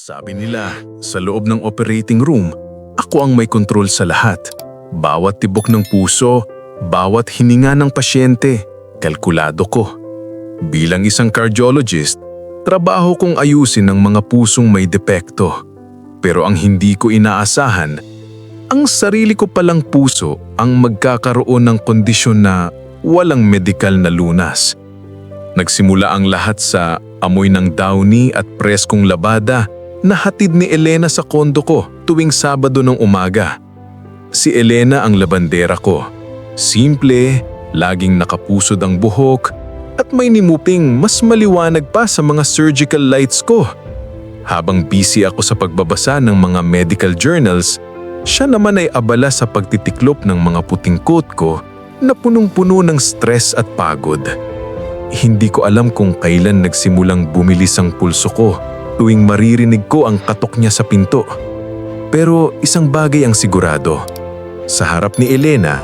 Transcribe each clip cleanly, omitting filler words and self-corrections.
Sabi nila, sa loob ng operating room, ako ang may kontrol sa lahat. Bawat tibok ng puso, bawat hininga ng pasyente, kalkulado ko. Bilang isang cardiologist, trabaho kong ayusin ang mga pusong may depekto. Pero ang hindi ko inaasahan, ang sarili ko palang puso ang magkakaroon ng kondisyon na walang medikal na lunas. Nagsimula ang lahat sa amoy ng downy at preskong labada na hatid ni Elena sa kondo ko tuwing Sabado ng umaga. Si Elena ang labandera ko. Simple, laging nakapusod ang buhok, at may nimuping mas maliwanag pa sa mga surgical lights ko. Habang busy ako sa pagbabasa ng mga medical journals, siya naman ay abala sa pagtitiklop ng mga puting coat ko na punong-puno ng stress at pagod. Hindi ko alam kung kailan nagsimulang bumilis ang pulso ko tuwing maririnig ko ang katok niya sa pinto. Pero isang bagay ang sigurado. Sa harap ni Elena,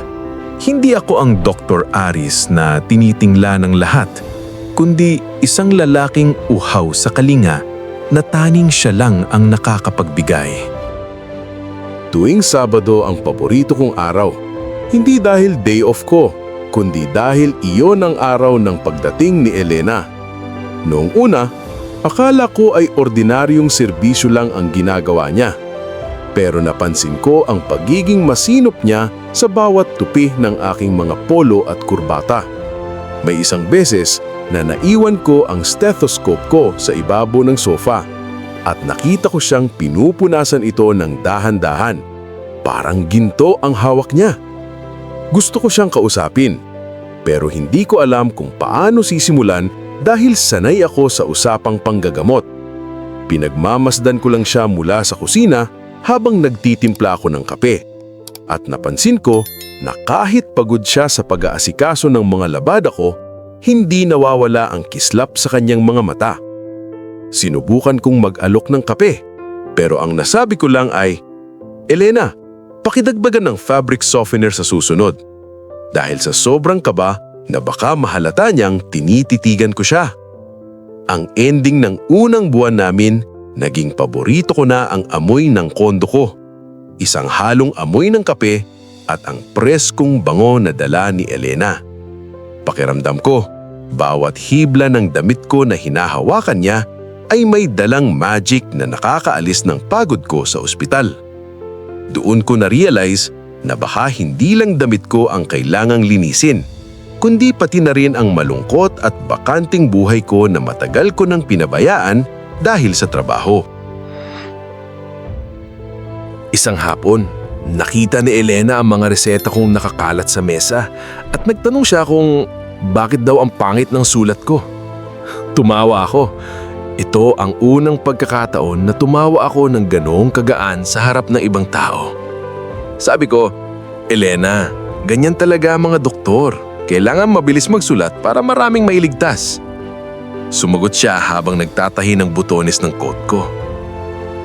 hindi ako ang Dr. Aris na tinitingla ng lahat, kundi isang lalaking uhaw sa kalinga na tanging siya lang ang nakakapagbigay. Tuwing Sabado ang paborito kong araw, hindi dahil day off ko, kundi dahil iyon ang araw ng pagdating ni Elena. Noong una, akala ko ay ordinaryong serbisyo lang ang ginagawa niya. Pero napansin ko ang pagiging masinop niya sa bawat tupi ng aking mga polo at kurbata. May isang beses na naiwan ko ang stethoscope ko sa ibabaw ng sofa at nakita ko siyang pinupunasan ito ng dahan-dahan. Parang ginto ang hawak niya. Gusto ko siyang kausapin, pero hindi ko alam kung paano sisimulan dahil sanay ako sa usapang panggagamot. Pinagmamasdan ko lang siya mula sa kusina habang nagtitimpla ako ng kape. At napansin ko na kahit pagod siya sa pag-aasikaso ng mga labada ko, hindi nawawala ang kislap sa kanyang mga mata. Sinubukan kong mag-alok ng kape, pero ang nasabi ko lang ay, "Elena, pakidagdagan ng fabric softener sa susunod." Dahil sa sobrang kaba na baka mahalata niyang tinititigan ko siya. Ang ending ng unang buwan namin, naging paborito ko na ang amoy ng kondo ko. Isang halong amoy ng kape at ang preskong bango na dala ni Elena. Pakiramdam ko, bawat hibla ng damit ko na hinahawakan niya ay may dalang magic na nakakaalis ng pagod ko sa ospital. Doon ko na-realize na baka hindi lang damit ko ang kailangang linisin, kundi pati na rin ang malungkot at bakanting buhay ko na matagal ko nang pinabayaan dahil sa trabaho. Isang hapon, nakita ni Elena ang mga reseta kong nakakalat sa mesa at nagtanong siya kung bakit daw ang pangit ng sulat ko. Tumawa ako. Ito ang unang pagkakataon na tumawa ako ng ganoong kagaan sa harap ng ibang tao. Sabi ko, "Elena, ganyan talaga ang mga doktor. Kailangan mabilis magsulat para maraming mailigtas." Sumagot siya habang nagtatahi ng butones ng coat ko.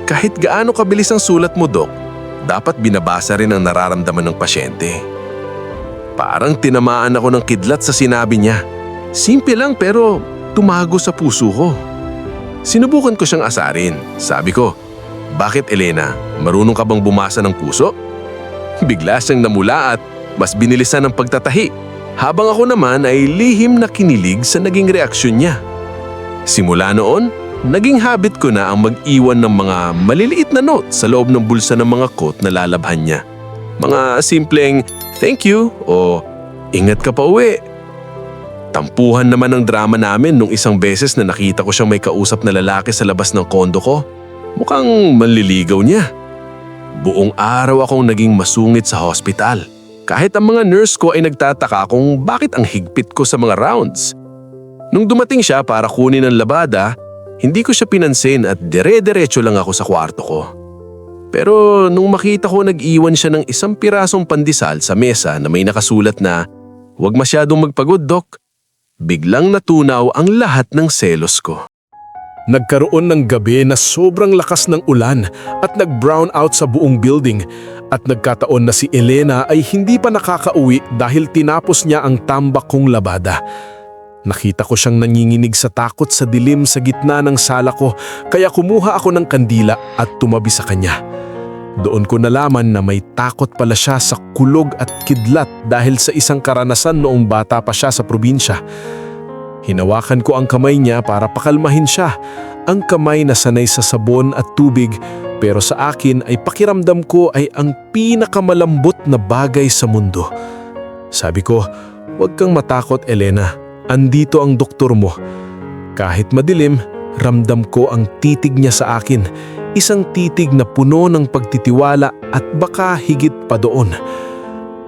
"Kahit gaano kabilis ang sulat mo, Dok, dapat binabasa rin ang nararamdaman ng pasyente." Parang tinamaan ako ng kidlat sa sinabi niya. Simple lang pero tumago sa puso ko. Sinubukan ko siyang asarin. Sabi ko, "Bakit, Elena? Marunong ka bang bumasa ng puso?" Bigla siyang namula at mas binilisan ang pagtatahi, habang ako naman ay lihim na kinilig sa naging reaksyon niya. Simula noon, naging habit ko na ang mag-iwan ng mga maliliit na note sa loob ng bulsa ng mga coat na lalabhan niya. Mga simpleng, "Thank you" o "Ingat ka pa uwi." Tampuhan naman ang drama namin nung isang beses na nakita ko siyang may kausap na lalaki sa labas ng kondo ko. Mukhang manliligaw niya. Buong araw akong naging masungit sa hospital. Kahit ang mga nurse ko ay nagtataka kung bakit ang higpit ko sa mga rounds. Nung dumating siya para kunin ang labada, hindi ko siya pinansin at dire-diretso lang ako sa kwarto ko. Pero nung makita ko nag-iwan siya ng isang pirasong pandesal sa mesa na may nakasulat na, "Huwag masyadong magpagod, Doc," biglang natunaw ang lahat ng selos ko. Nagkaroon ng gabi na sobrang lakas ng ulan at nag-brown out sa buong building at nagkataon na si Elena ay hindi pa nakakauwi dahil tinapos niya ang tambak kong labada. Nakita ko siyang nanginginig sa takot sa dilim sa gitna ng sala ko, kaya kumuha ako ng kandila at tumabi sa kanya. Doon ko nalaman na may takot pala siya sa kulog at kidlat dahil sa isang karanasan noong bata pa siya sa probinsya. Hinawakan ko ang kamay niya para pakalmahin siya. Ang kamay na sanay sa sabon at tubig, pero sa akin ay pakiramdam ko ay ang pinakamalambot na bagay sa mundo. Sabi ko, "Huwag kang matakot, Elena. Andito ang doktor mo." Kahit madilim, ramdam ko ang titig niya sa akin. Isang titig na puno ng pagtitiwala at baka higit pa doon.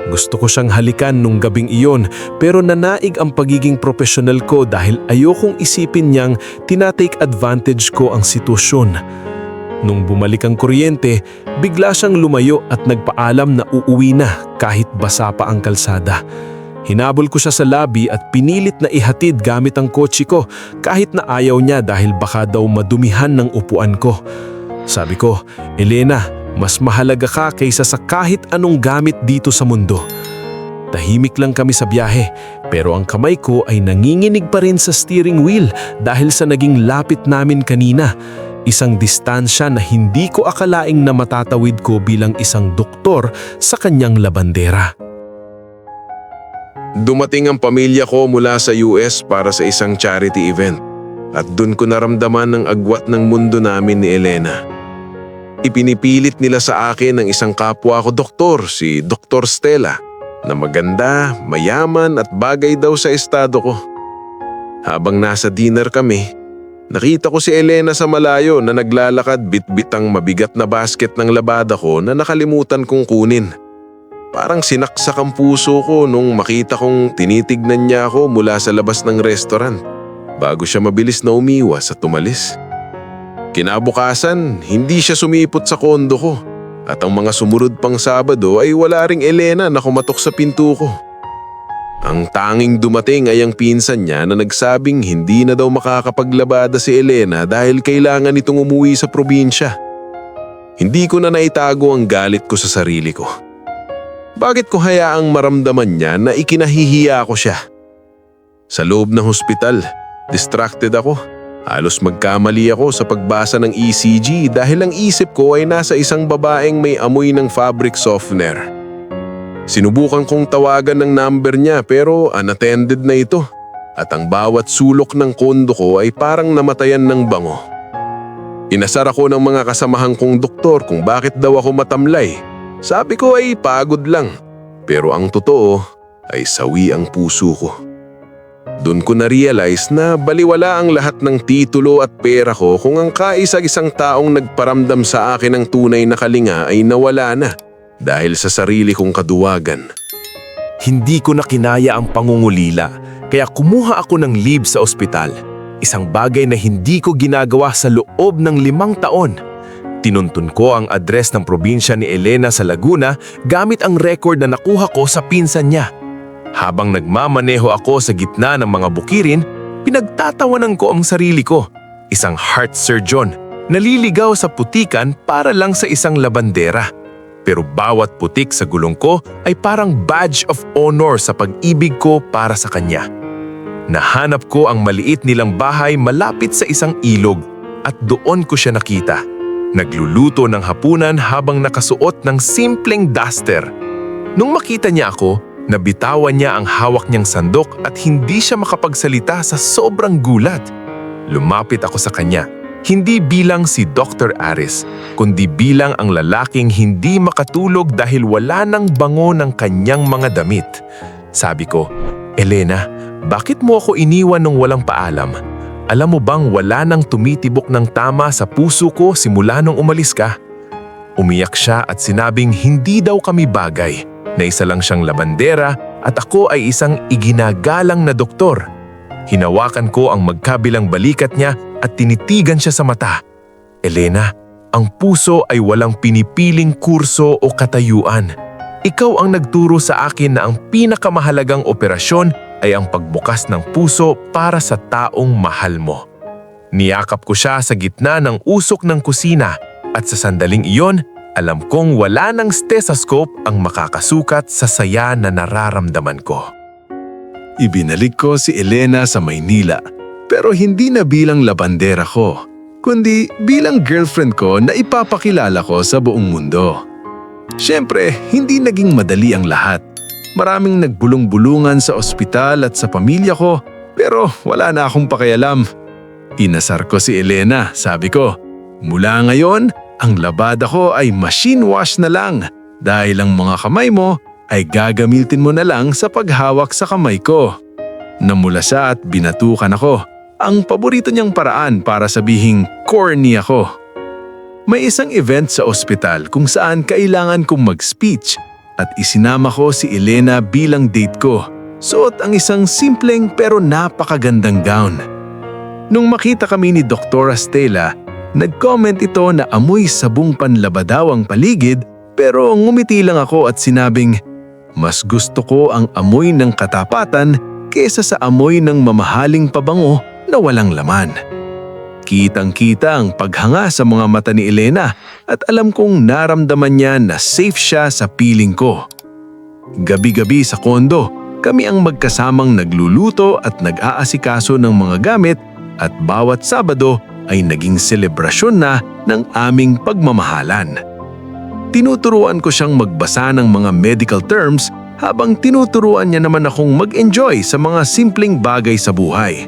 Gusto ko siyang halikan nung gabing iyon, pero nanaig ang pagiging profesional ko dahil ayokong isipin niyang tinatake advantage ko ang sitwasyon. Nung bumalik ang kuryente, bigla siyang lumayo at nagpaalam na uuwi na kahit basa pa ang kalsada. Hinabol ko siya sa lobby at pinilit na ihatid gamit ang kotse ko kahit na ayaw niya dahil baka daw madumihan ng upuan ko. Sabi ko, "Elena, mas mahalaga ka kaysa sa kahit anong gamit dito sa mundo." Tahimik lang kami sa biyahe, pero ang kamay ko ay nanginginig pa rin sa steering wheel dahil sa naging lapit namin kanina. Isang distansya na hindi ko akalaing na matatawid ko bilang isang doktor sa kanyang labandera. Dumating ang pamilya ko mula sa US para sa isang charity event at dun ko naramdaman ang agwat ng mundo namin ni Elena. Ipinipilit nila sa akin ang isang kapwa ko doktor, si Dr. Stella, na maganda, mayaman at bagay daw sa estado ko. Habang nasa dinner kami, nakita ko si Elena sa malayo na naglalakad bitbitang mabigat na basket ng labada ko na nakalimutan kong kunin. Parang sinaksak ang puso ko nung makita kong tinitignan niya ako mula sa labas ng restaurant bago siya mabilis na umiwas at tumalis. Kinabukasan, hindi siya sumipot sa kondo ko at ang mga sumunod pang Sabado ay wala ring Elena na kumatok sa pinto ko. Ang tanging dumating ay ang pinsan niya na nagsabing hindi na daw makakapaglabada si Elena dahil kailangan itong umuwi sa probinsya. Hindi ko na naitago ang galit ko sa sarili ko. Bakit ko hayaang maramdaman niya na ikinahihiya ko siya? Sa loob ng hospital, distracted ako. Halos magkamali ako sa pagbasa ng ECG dahil ang isip ko ay nasa isang babaeng may amoy ng fabric softener. Sinubukan kong tawagan ng number niya pero unattended na ito at ang bawat sulok ng kondo ko ay parang namatayan ng bango. Inasar ako ng mga kasamahan kong doktor kung bakit daw ako matamlay. Sabi ko ay pagod lang, pero ang totoo ay sawi ang puso ko. Doon ko na-realize na baliwala ang lahat ng titulo at pera ko kung ang kaisa-isang taong nagparamdam sa akin ng tunay na kalinga ay nawala na dahil sa sarili kong kaduwagan. Hindi ko na kinaya ang pangungulila, kaya kumuha ako ng leave sa ospital. Isang bagay na hindi ko ginagawa sa loob ng 5 taon. Tinuntun ko ang address ng probinsya ni Elena sa Laguna gamit ang record na nakuha ko sa pinsan niya. Habang nagmamaneho ako sa gitna ng mga bukirin, pinagtatawanan ko ang sarili ko. Isang heart surgeon, naliligaw sa putikan para lang sa isang labandera. Pero bawat putik sa gulong ko ay parang badge of honor sa pag-ibig ko para sa kanya. Nahanap ko ang maliit nilang bahay malapit sa isang ilog at doon ko siya nakita. Nagluluto ng hapunan habang nakasuot ng simpleng duster. Nung makita niya ako, nabitawan niya ang hawak niyang sandok at hindi siya makapagsalita sa sobrang gulat. Lumapit ako sa kanya, hindi bilang si Dr. Aris, kundi bilang ang lalaking hindi makatulog dahil wala nang bango ng kanyang mga damit. Sabi ko, "Elena, bakit mo ako iniwan nung walang paalam? Alam mo bang wala nang tumitibok ng tama sa puso ko simula nung umalis ka?" Umiyak siya at sinabing hindi daw kami bagay, na isa lang siyang labandera at ako ay isang iginagalang na doktor. Hinawakan ko ang magkabilang balikat niya at tinitigan siya sa mata. "Elena, ang puso ay walang pinipiling kurso o katayuan. Ikaw ang nagturo sa akin na ang pinakamahalagang operasyon ay ang pagbukas ng puso para sa taong mahal mo." Niyakap ko siya sa gitna ng usok ng kusina at sa sandaling iyon, alam kong wala ng stethoscope ang makakasukat sa saya na nararamdaman ko. Ibinalik ko si Elena sa Maynila, pero hindi na bilang labandera ko, kundi bilang girlfriend ko na ipapakilala ko sa buong mundo. Siyempre, hindi naging madali ang lahat. Maraming nagbulong-bulungan sa ospital at sa pamilya ko, pero wala na akong pakialam. Inasar ko si Elena, sabi ko, mula ngayon, ang labada ko ay machine wash na lang dahil ang mga kamay mo ay gagamitin mo na lang sa paghawak sa kamay ko. Namula siya at binatukan ako, ang paborito niyang paraan para sabihing corny ako. May isang event sa ospital kung saan kailangan kong mag-speech at isinama ko si Elena bilang date ko. Suot ang isang simpleng pero napakagandang gown. Nung makita kami ni Dr. Stella, nag-comment ito na amoy sabong panlaba daw ang paligid pero ngumiti lang ako at sinabing, mas gusto ko ang amoy ng katapatan kesa sa amoy ng mamahaling pabango na walang laman. Kitang-kita ang paghanga sa mga mata ni Elena at alam kong naramdaman niya na safe siya sa piling ko. Gabi-gabi sa kondo, kami ang magkasamang nagluluto at nag-aasikaso ng mga gamit at bawat Sabado ay naging selebrasyon na ng aming pagmamahalan. Tinuturuan ko siyang magbasa ng mga medical terms habang tinuturuan niya naman akong mag-enjoy sa mga simpleng bagay sa buhay.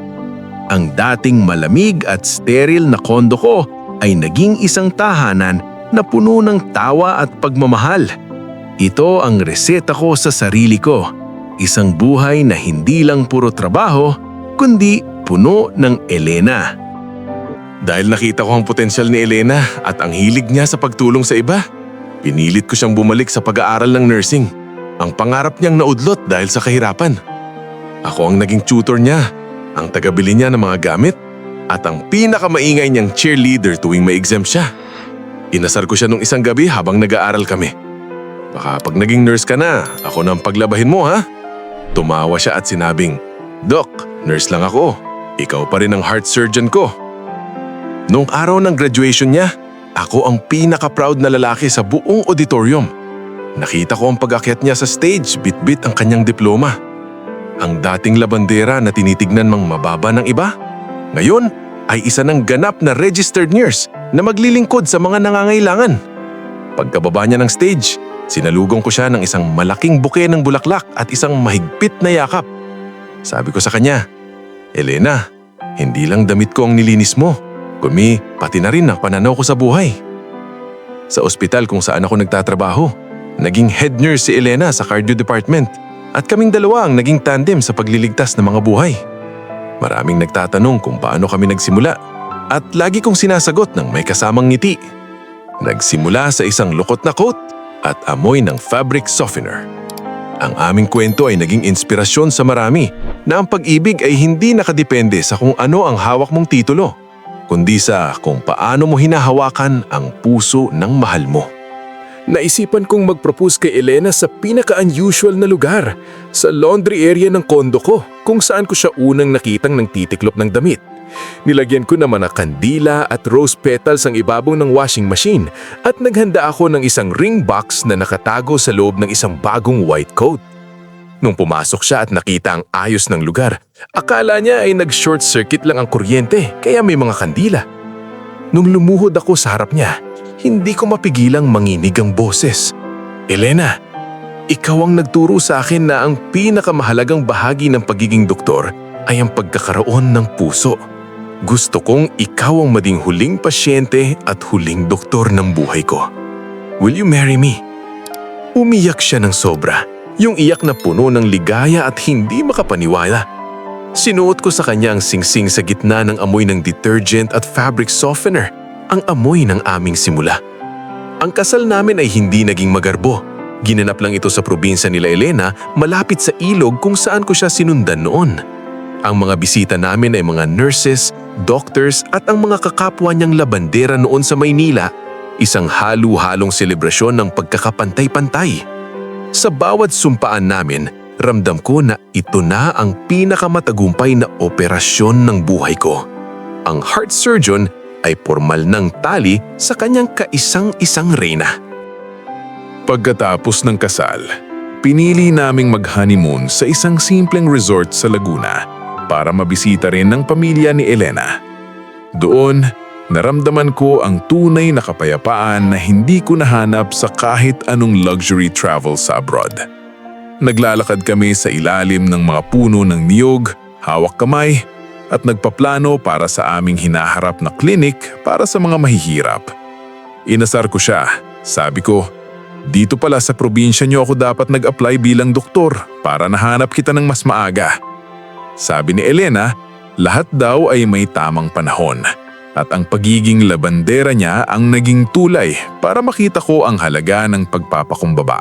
Ang dating malamig at sterile na kondo ko ay naging isang tahanan na puno ng tawa at pagmamahal. Ito ang reseta ko sa sarili ko. Isang buhay na hindi lang puro trabaho, kundi puno ng Elena. Dahil nakita ko ang potensyal ni Elena at ang hilig niya sa pagtulong sa iba, pinilit ko siyang bumalik sa pag-aaral ng nursing. Ang pangarap niyang naudlot dahil sa kahirapan. Ako ang naging tutor niya, ang tagabili niya ng mga gamit, at ang pinakamaingay niyang cheerleader tuwing may exam siya. Inasar ko siya nung isang gabi habang nag-aaral kami. Baka pag naging nurse ka na, ako na ang paglabahin mo ha? Tumawa siya at sinabing, Doc, nurse lang ako. Ikaw pa rin ang heart surgeon ko. Noong araw ng graduation niya, ako ang pinaka-proud na lalaki sa buong auditorium. Nakita ko ang pag-akyat niya sa stage, bit-bit ang kanyang diploma. Ang dating labandera na tinitignan mang mababa ng iba, ngayon ay isa ng ganap na registered nurse na maglilingkod sa mga nangangailangan. Pagkababa niya ng stage, sinalugong ko siya ng isang malaking buke ng bulaklak at isang mahigpit na yakap. Sabi ko sa kanya, Elena, hindi lang damit ko ang nilinis mo, kundi pati na rin ang pananaw ko sa buhay. Sa ospital kung saan ako nagtatrabaho, naging head nurse si Elena sa cardio department at kaming dalawa ang naging tandem sa pagliligtas ng mga buhay. Maraming nagtatanong kung paano kami nagsimula at lagi kong sinasagot ng may kasamang ngiti. Nagsimula sa isang lukot na coat at amoy ng fabric softener. Ang aming kwento ay naging inspirasyon sa marami na ang pag-ibig ay hindi nakadepende sa kung ano ang hawak mong titulo, kundi sa kung paano mo hinahawakan ang puso ng mahal mo. Naisipan kong mag-propose kay Elena sa pinaka-unusual na lugar, sa laundry area ng kondo ko, kung saan ko siya unang nakitang nagtitiklop ng damit. Nilagyan ko naman ng kandila at rose petals ang ibabaw ng washing machine at naghanda ako ng isang ring box na nakatago sa loob ng isang bagong white coat. Nung pumasok siya at nakita ang ayos ng lugar, akala niya ay nag-short circuit lang ang kuryente kaya may mga kandila. Nung lumuhod ako sa harap niya, hindi ko mapigilang manginig ang boses. Elena, ikaw ang nagturo sa akin na ang pinakamahalagang bahagi ng pagiging doktor ay ang pagkakaroon ng puso. Gusto kong ikaw ang maging huling pasyente at huling doktor ng buhay ko. Will you marry me? Umiyak siya ng sobra, yung iyak na puno ng ligaya at hindi makapaniwala. Sinuot ko sa kanya ang singsing sa gitna ng amoy ng detergent at fabric softener, ang amoy ng aming simula. Ang kasal namin ay hindi naging magarbo. Ginanap lang ito sa probinsya nila Elena, malapit sa ilog kung saan ko siya sinundan noon. Ang mga bisita namin ay mga nurses, doctors at ang mga kakapwa niyang labandera noon sa Maynila, isang halo-halong selebrasyon ng pagkakapantay-pantay. Sa bawat sumpaan namin, ramdam ko na ito na ang pinakamatagumpay na operasyon ng buhay ko. Ang heart surgeon ay formal ng tali sa kanyang kaisang-isang reyna. Pagkatapos ng kasal, Pinili naming mag-honeymoon sa isang simpleng resort sa Laguna para mabisita rin ng pamilya ni Elena. Doon, naramdaman ko ang tunay na kapayapaan na hindi ko nahanap sa kahit anong luxury travel sa abroad. Naglalakad kami sa ilalim ng mga puno ng niyog, hawak kamay, at nagpaplano para sa aming hinaharap na klinik para sa mga mahihirap. Inasar ko siya. Sabi ko, dito pala sa probinsya niyo ako dapat nag-apply bilang doktor para nahanap kita ng mas maaga. Sabi ni Elena, lahat daw ay may tamang panahon at ang pagiging labandera niya ang naging tulay para makita ko ang halaga ng pagpapakumbaba.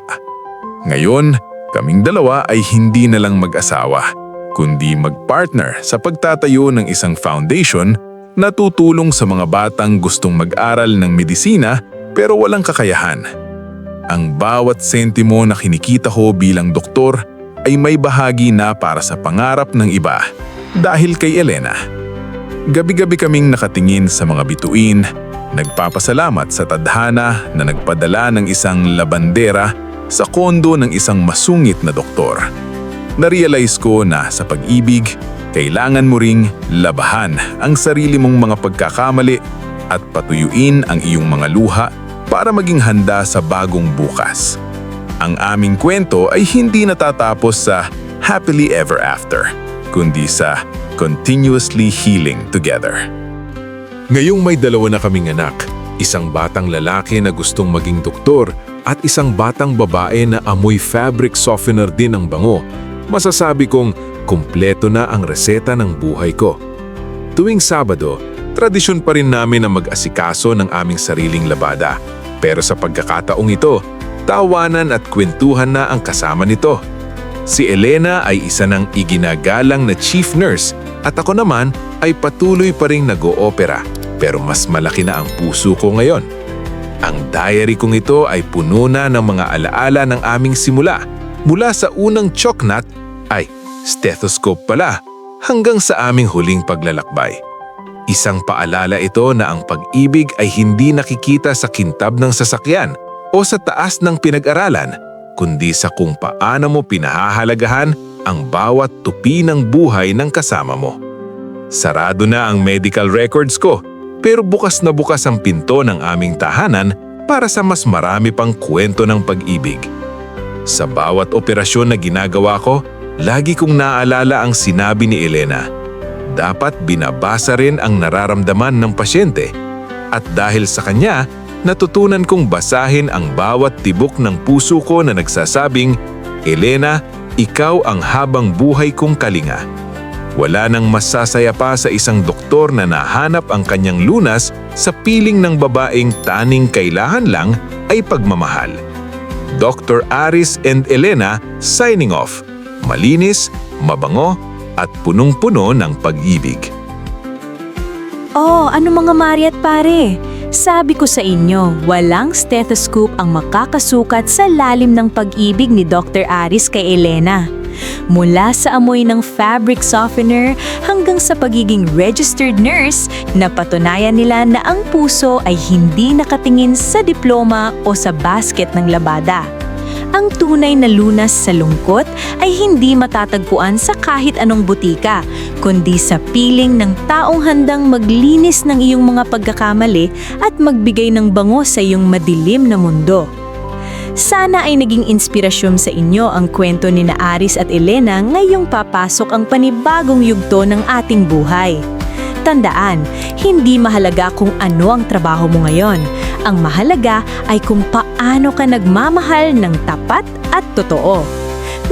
Ngayon, kaming dalawa ay hindi na lang mag-asawa, kundi mag-partner sa pagtatayo ng isang foundation na tutulong sa mga batang gustong mag-aral ng medisina pero walang kakayahan. Ang bawat sentimo na kinikita ko bilang doktor ay may bahagi na para sa pangarap ng iba dahil kay Elena. Gabi-gabi kaming nakatingin sa mga bituin, nagpapasalamat sa tadhana na nagpadala ng isang labandera sa kondo ng isang masungit na doktor. Narealize ko na sa pag-ibig, kailangan mo ring labahan ang sarili mong mga pagkakamali at patuyuin ang iyong mga luha para maging handa sa bagong bukas. Ang aming kwento ay hindi natatapos sa happily ever after, kundi sa continuously healing together. Ngayong may dalawa na kaming anak, isang batang lalaki na gustong maging doktor at isang batang babae na amoy fabric softener din ang bango, masasabi kong kumpleto na ang reseta ng buhay ko. Tuwing Sabado, tradisyon pa rin namin na mag-asikaso ng aming sariling labada. Pero sa pagkakataong ito, tawanan at kwentuhan na ang kasama nito. Si Elena ay isa ng iginagalang na chief nurse at ako naman ay patuloy pa ring nag-oopera pero mas malaki na ang puso ko ngayon. Ang diary kong ito ay puno na ng mga alaala ng aming simula mula sa unang choknat ay stethoscope pala hanggang sa aming huling paglalakbay. Isang paalala ito na ang pag-ibig ay hindi nakikita sa kintab ng sasakyan o sa taas ng pinag-aralan, kundi sa kung paano mo pinahahalagahan ang bawat tupi ng buhay ng kasama mo. Sarado na ang medical records ko, pero bukas na bukas ang pinto ng aming tahanan para sa mas marami pang kwento ng pag-ibig. Sa bawat operasyon na ginagawa ko, lagi kong naaalala ang sinabi ni Elena. Dapat binabasa rin ang nararamdaman ng pasyente at dahil sa kanya, natutunan kong basahin ang bawat tibok ng puso ko na nagsasabing, Elena, ikaw ang habang buhay kong kalinga. Wala nang masasaya pa sa isang doktor na nahanap ang kanyang lunas sa piling ng babaeng taning kailangan lang ay pagmamahal. Dr. Aris and Elena signing off. Malinis, mabango, at punong-puno ng pag-ibig. Oh, ano mga Mari at pare? Sabi ko sa inyo, walang stethoscope ang makakasukat sa lalim ng pag-ibig ni Dr. Aris kay Elena. Mula sa amoy ng fabric softener hanggang sa pagiging registered nurse, napatunayan nila na ang puso ay hindi nakatingin sa diploma o sa basket ng labada. Ang tunay na lunas sa lungkot ay hindi matatagpuan sa kahit anong butika, kundi sa piling ng taong handang maglinis ng iyong mga pagkakamali at magbigay ng bango sa iyong madilim na mundo. Sana ay naging inspirasyon sa inyo ang kwento ni Aris at Elena ngayong papasok ang panibagong yugto ng ating buhay. Tandaan, hindi mahalaga kung ano ang trabaho mo ngayon. Ang mahalaga ay kung paano ka nagmamahal ng tapat at totoo.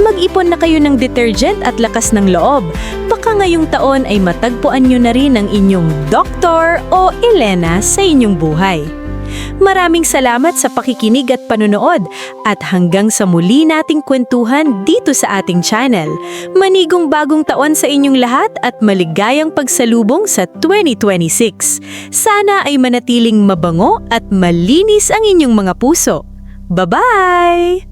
Mag-ipon na kayo ng detergent at lakas ng loob. Baka ngayong taon ay matagpuan nyo na rin ang inyong Dr. o Elena sa inyong buhay. Maraming salamat sa pakikinig at panonood at hanggang sa muli nating kwentuhan dito sa ating channel. Manigong bagong taon sa inyong lahat at maligayang pagsalubong sa 2026. Sana ay manatiling mabango at malinis ang inyong mga puso. Bye-bye!